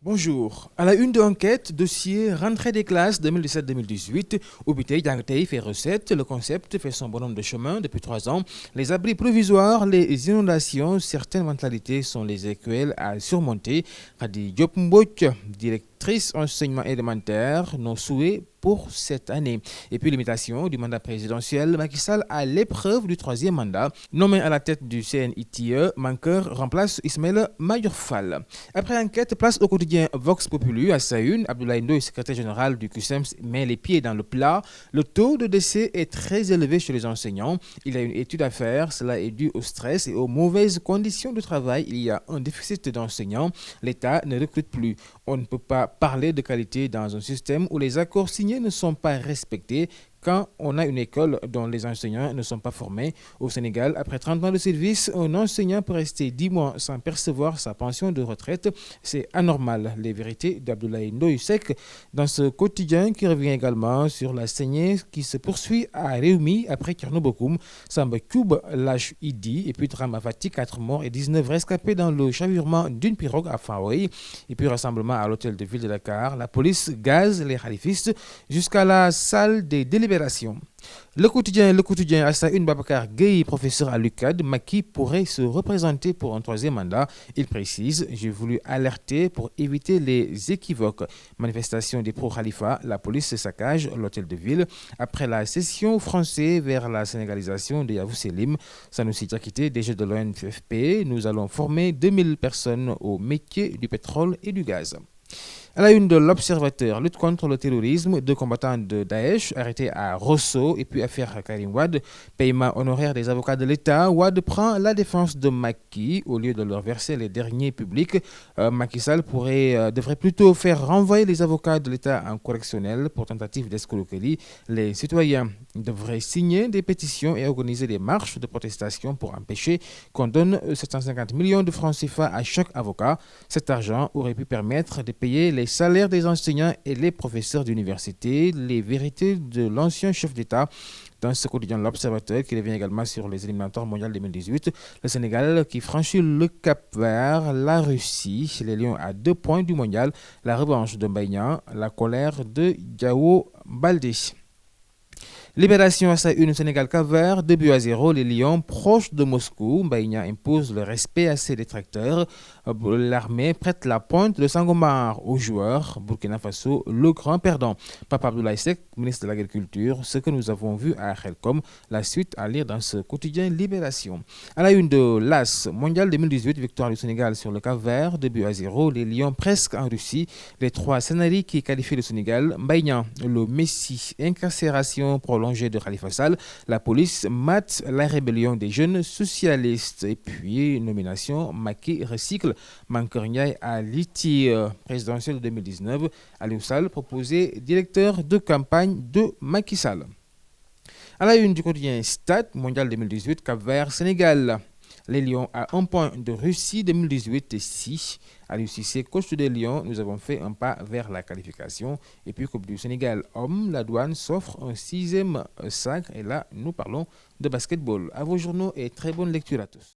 Bonjour. À la une de Enquête, dossier rentrée des classes 2017-2018, Ubitei Dangtei fait recette. Le concept fait son bonhomme de chemin depuis 3 ans. Les abris provisoires, les inondations, certaines mentalités sont les écuelles à surmonter. Khadi Diop Mbodj, directrice enseignement élémentaire, nos souhaits pour cette année. Et puis l'imitation du mandat présidentiel, Macky Sall à l'épreuve du troisième mandat. Nommé à la tête du CNITIE, Mankeur remplace Ismaël Madior Fall. Après enquête, place au quotidien Vox Populi à sa une. Abdoulaye Ndoye, secrétaire général du QSEMS, met les pieds dans le plat. Le taux de décès est très élevé chez les enseignants. Il y a une étude à faire. Cela est dû au stress et aux mauvaises conditions de travail. Il y a un déficit d'enseignants. L'État ne recrute plus. On ne peut pas parler de qualité dans un système où les accords signés ne sont pas respectés. Quand on a une école dont les enseignants ne sont pas formés, au Sénégal, après 30 ans de service, un enseignant peut rester 10 mois sans percevoir sa pension de retraite. C'est anormal. Les vérités d'Abdoulaye Ndoye Seck dans ce quotidien qui revient également sur la saignée qui se poursuit à Réumi après Kernobokoum. Samba Kyoub lâche Idi et puis drame à Fatick, 4 morts et 19 rescapés dans le chavirement d'une pirogue à Faoui. Et puis rassemblement à l'hôtel de ville de Dakar. La police gaze les khalifistes jusqu'à la salle des délibérations. Le quotidien à sa une, Babacar Gueye, professeur à l'UCAD, Macky pourrait se représenter pour un troisième mandat. Il précise: j'ai voulu alerter pour éviter les équivoques. Manifestation des pro-Khalifa, la police saccage l'hôtel de ville. Après la cession française vers la sénégalisation de Yavuz Selim, Sanoussi Diakité, DG de l'ONFP, nous allons former 2000 personnes au métier du pétrole et du gaz. À la une de l'Observateur, lutte contre le terrorisme, 2 combattants de Daesh arrêtés à Rosso et puis affaire Karim Wade, paiement honoraire des avocats de l'État. Wade prend la défense de Macky au lieu de leur verser les derniers publics. Macky Sall devrait plutôt faire renvoyer les avocats de l'État en correctionnel pour tentative d'escroquerie. Les citoyens devraient signer des pétitions et organiser des marches de protestation pour empêcher qu'on donne 750 millions de francs CFA à chaque avocat. Cet argent aurait pu permettre de payer les salaires des enseignants et les professeurs d'université. Les vérités de l'ancien chef d'État dans ce quotidien de l'Observateur qui revient également sur les éliminatoires mondiales 2018. Le Sénégal qui franchit le cap vers la Russie. Les Lions à 2 points du mondial. La revanche de Mbaye Niang, la colère de Diao Baldé. Libération à sa une, Sénégal Cap-Vert, 2-0, les Lions proches de Moscou. Mbaye Niang impose le respect à ses détracteurs. L'armée prête la pointe de Sangomar aux joueurs. Burkina Faso, le grand perdant. Papa Abdoulaye Seck, ministre de l'Agriculture, ce que nous avons vu à Khelcom. La suite à lire dans ce quotidien Libération. À la une de l'AS, mondial 2018, victoire du Sénégal sur le Cap-Vert, 2-0, les Lions presque en Russie. Les 3 scénarios qui qualifient le Sénégal. Mbaye Niang, le Messi, incarcération prolongée de Khalifa Sall, la police mate la rébellion des jeunes socialistes et puis nomination Macky recycle. Mankeur Ndiaye à l'ITI présidentielle de 2019, Aliou Sall proposé directeur de campagne de Macky Sall. À la une du quotidien Stade, mondial 2018, Cap-Vert, Sénégal. Les Lions à 1 point de Russie 2018 et 6. Aliou Cissé, coach des Lions, nous avons fait un pas vers la qualification. Et puis Coupe du Sénégal homme, la douane s'offre un 6e sac. Et là, nous parlons de basketball. À vos journaux et très bonne lecture à tous.